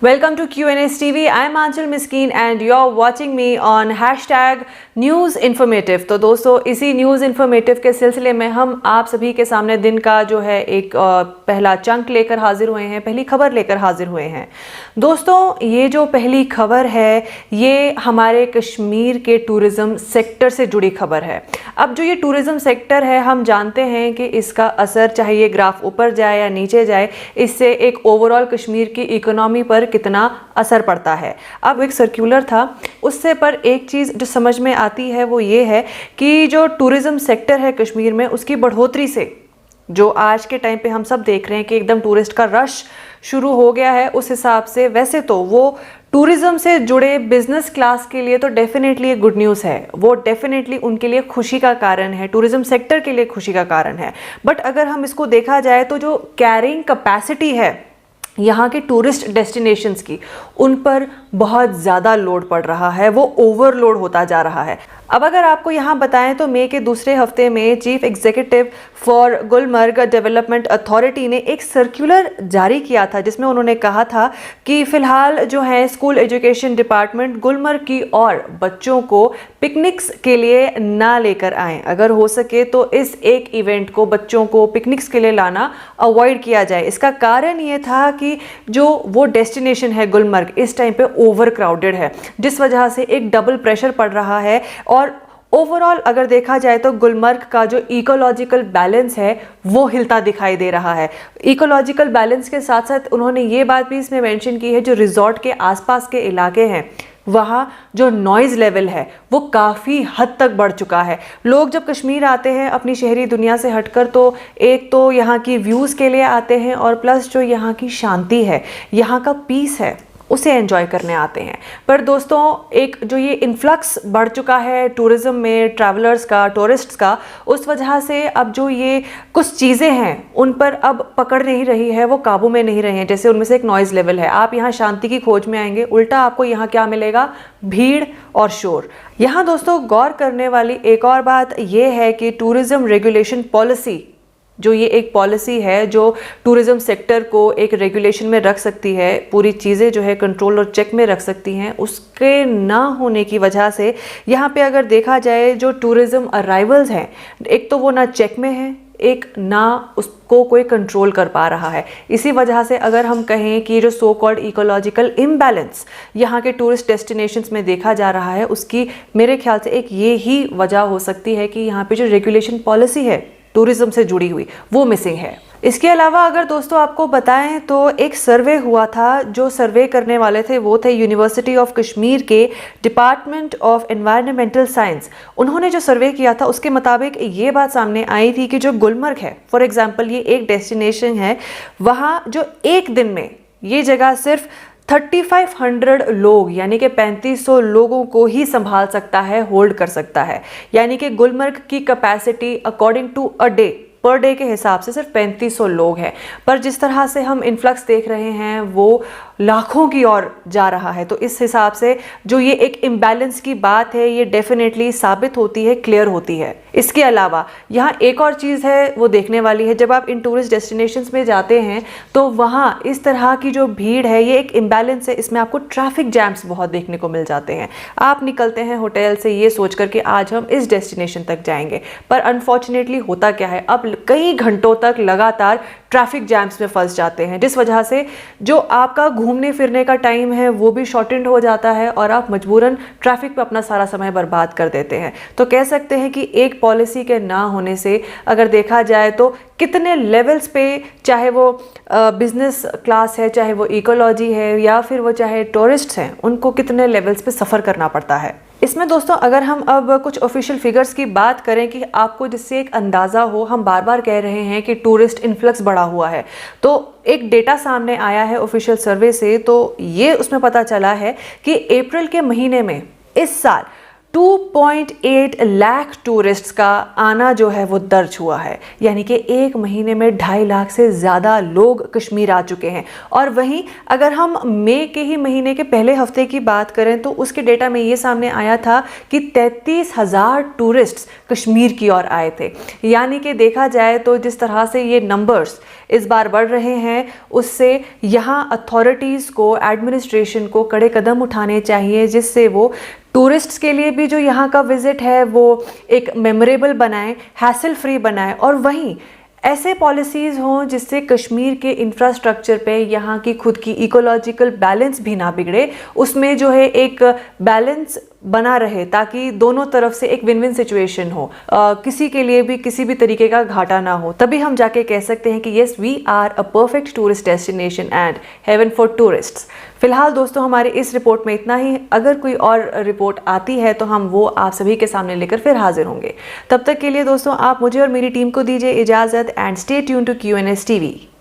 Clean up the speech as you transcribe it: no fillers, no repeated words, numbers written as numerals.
Welcome to QNS TV. I'm Anchal Miskeen and you're watching me on #News Informative। तो दोस्तों इसी news informative के सिलसिले में हम आप सभी के सामने दिन का जो है एक पहला चंक लेकर हाजिर हुए हैं, पहली खबर लेकर हाजिर हुए हैं। दोस्तों ये जो पहली खबर है ये हमारे कश्मीर के टूरिज़्म सेक्टर से जुड़ी खबर है। अब जो ये टूरिज़्म सेक्टर है हम जानते हैं कि इसका असर चाहे ये ग्राफ ऊपर जाए या नीचे जाए, इससे एक ओवरऑल कश्मीर की इकोनॉमी पर कितना असर पड़ता है। अब एक सर्कुलर था उससे पर एक चीज़ जो समझ में आती है वो ये है कि जो टूरिज़्म सेक्टर है कश्मीर में उसकी बढ़ोतरी से जो आज के टाइम पे हम सब देख रहे हैं कि एकदम टूरिस्ट का रश शुरू हो गया है, उस हिसाब से वैसे तो वो टूरिज़्म से जुड़े बिजनेस क्लास के लिए तो डेफिनेटली एक गुड न्यूज़ है, वो डेफिनेटली उनके लिए खुशी का कारण है, टूरिज़्म सेक्टर के लिए खुशी का कारण है। बट अगर हम इसको देखा जाए तो जो कैरिंग कैपेसिटी है यहाँ के टूरिस्ट डेस्टिनेशंस की, उन पर बहुत ज़्यादा लोड पड़ रहा है, वो ओवरलोड होता जा रहा है। अब अगर आपको यहाँ बताएं तो मई के दूसरे हफ्ते में chief executive for Gulmarg development authority ने एक सर्कुलर जारी किया था जिसमें उन्होंने कहा था कि फ़िलहाल जो है स्कूल एजुकेशन डिपार्टमेंट गुलमर्ग की और बच्चों को पिकनिक्स के लिए ना लेकर आएँ। अगर हो सके तो इस एक इवेंट को बच्चों को पिकनिक्स के लिए लाना अवॉइड किया जाए। इसका कारण ये था कि जो वो डेस्टिनेशन है गुलमर्ग इस टाइम पे ओवर क्राउडेड है, जिस वजह से एक डबल प्रेशर पड़ रहा है। और ओवरऑल अगर देखा जाए तो गुलमर्ग का जो इकोलॉजिकल बैलेंस है वो हिलता दिखाई दे रहा है। इकोलॉजिकल बैलेंस के साथ साथ उन्होंने ये बात भी इसमें मेंशन की है, जो रिजॉर्ट के आसपास के इलाके हैं वहाँ जो नॉइज़ लेवल है वो काफ़ी हद तक बढ़ चुका है। लोग जब कश्मीर आते हैं अपनी शहरी दुनिया से हटकर तो एक तो यहाँ की व्यूज़ के लिए आते हैं और प्लस जो यहाँ की शांति है, यहाँ का पीस है, उसे एंजॉय करने आते हैं। पर दोस्तों एक जो ये इन्फ्लक्स बढ़ चुका है टूरिज़्म में ट्रैवलर्स का, टूरिस्ट्स का, उस वजह से अब जो ये कुछ चीज़ें हैं उन पर अब पकड़ नहीं रही है, वो काबू में नहीं रही हैं। जैसे उनमें से एक नॉइज़ लेवल है, आप यहाँ शांति की खोज में आएंगे, उल्टा आपको यहाँ क्या मिलेगा, भीड़ और शोर। यहाँ दोस्तों गौर करने वाली एक और बात ये है कि टूरिज़्म रेगुलेशन पॉलिसी, जो ये एक पॉलिसी है जो टूरिज़्म सेक्टर को एक रेगुलेशन में रख सकती है, पूरी चीज़ें जो है कंट्रोल और चेक में रख सकती हैं, उसके ना होने की वजह से यहाँ पे अगर देखा जाए जो टूरिज़्म अराइवल्स हैं, एक तो वो ना चेक में है, एक ना उसको कोई कंट्रोल कर पा रहा है। इसी वजह से अगर हम कहें कि जो सो कॉल्ड इकोलॉजिकल इम्बैलेंस यहाँ के टूरिस्ट डेस्टिनेशंस में देखा जा रहा है, उसकी मेरे ख्याल से एक ये ही वजह हो सकती है कि यहाँ पे जो रेगुलेशन पॉलिसी है टूरिज़्म से जुड़ी हुई वो मिसिंग है। इसके अलावा अगर दोस्तों आपको बताएं तो एक सर्वे हुआ था, जो सर्वे करने वाले थे वो थे यूनिवर्सिटी ऑफ कश्मीर के डिपार्टमेंट ऑफ एनवायरमेंटल साइंस। उन्होंने जो सर्वे किया था उसके मुताबिक ये बात सामने आई थी कि जो गुलमर्ग है, फॉर एग्जांपल ये एक डेस्टिनेशन है, वहाँ जो एक दिन में ये जगह सिर्फ 3500 लोग यानी कि 3500 लोगों को ही संभाल सकता है, होल्ड कर सकता है। यानी कि गुलमर्ग की capacity according to a day, per day के हिसाब से सिर्फ 3500 लोग हैं। पर जिस तरह से हम इन्फ्लक्स देख रहे हैं वो लाखों की ओर जा रहा है, तो इस हिसाब से जो ये एक इम्बैलेंस की बात है ये डेफिनेटली साबित होती है, क्लियर होती है। इसके अलावा यहाँ एक और चीज़ है वो देखने वाली है, जब आप इन टूरिस्ट डेस्टिनेशंस में जाते हैं तो वहाँ इस तरह की जो भीड़ है ये एक इम्बैलेंस है, इसमें आपको ट्रैफिक जैम्स बहुत देखने को मिल जाते हैं। आप निकलते हैं होटल से ये सोच कर कि आज हम इस डेस्टिनेशन तक जाएंगे, पर अनफॉर्चुनेटली होता क्या है, अब कई घंटों तक लगातार ट्रैफिक जैम्स में फंस जाते हैं, जिस वजह से जो आपका घूमने फिरने का टाइम है वो भी शॉर्टेंड हो जाता है और आप मजबूरन ट्रैफिक पे अपना सारा समय बर्बाद कर देते हैं। तो कह सकते हैं कि एक पॉलिसी के ना होने से अगर देखा जाए तो कितने लेवल्स पे, चाहे वो बिजनेस क्लास है, चाहे वो इकोलॉजी है या फिर वो चाहे टूरिस्ट्स हैं, उनको कितने लेवल्स पे सफ़र करना पड़ता है। इसमें दोस्तों अगर हम अब कुछ ऑफिशियल फिगर्स की बात करें कि आपको जिससे एक अंदाज़ा हो, हम बार बार कह रहे हैं कि टूरिस्ट इन्फ्लक्स बढ़ा हुआ है, तो एक डेटा सामने आया है ऑफिशियल सर्वे से, तो ये उसमें पता चला है कि अप्रैल के महीने में इस साल 2.8 लाख टूरिस्ट्स का आना जो है वो दर्ज हुआ है, यानी कि एक महीने में 2.5 लाख से ज़्यादा लोग कश्मीर आ चुके हैं। और वहीं अगर हम मई के ही महीने के पहले हफ्ते की बात करें तो उसके डेटा में ये सामने आया था कि 33,000 टूरिस्ट्स कश्मीर की ओर आए थे। यानी कि देखा जाए तो जिस तरह से ये नंबर्स इस बार बढ़ रहे हैं, उससे यहाँ अथॉरिटीज़ को, एडमिनिस्ट्रेशन को कड़े कदम उठाने चाहिए, जिससे वो टूरिस्ट्स के लिए भी जो यहाँ का विज़िट है वो एक मेमोरेबल बनाएं, हैसल फ्री बनाएं, और वहीं ऐसे पॉलिसीज़ हों जिससे कश्मीर के इंफ्रास्ट्रक्चर पे यहाँ की खुद की इकोलॉजिकल बैलेंस भी ना बिगड़े, उसमें जो है एक बैलेंस बना रहे, ताकि दोनों तरफ से एक विन विन सिचुएशन हो, किसी के लिए भी किसी भी तरीके का घाटा ना हो। तभी हम जाके कह सकते हैं कि yes, we are a perfect tourist destination and heaven for tourists. फिलहाल दोस्तों हमारे इस रिपोर्ट में इतना ही। अगर कोई और रिपोर्ट आती है तो हम वो आप सभी के सामने लेकर फिर हाजिर होंगे। तब तक के लिए दोस्तों आप मुझे और मेरी टीम को दीजिए इजाज़त and stay tune to QNS TV।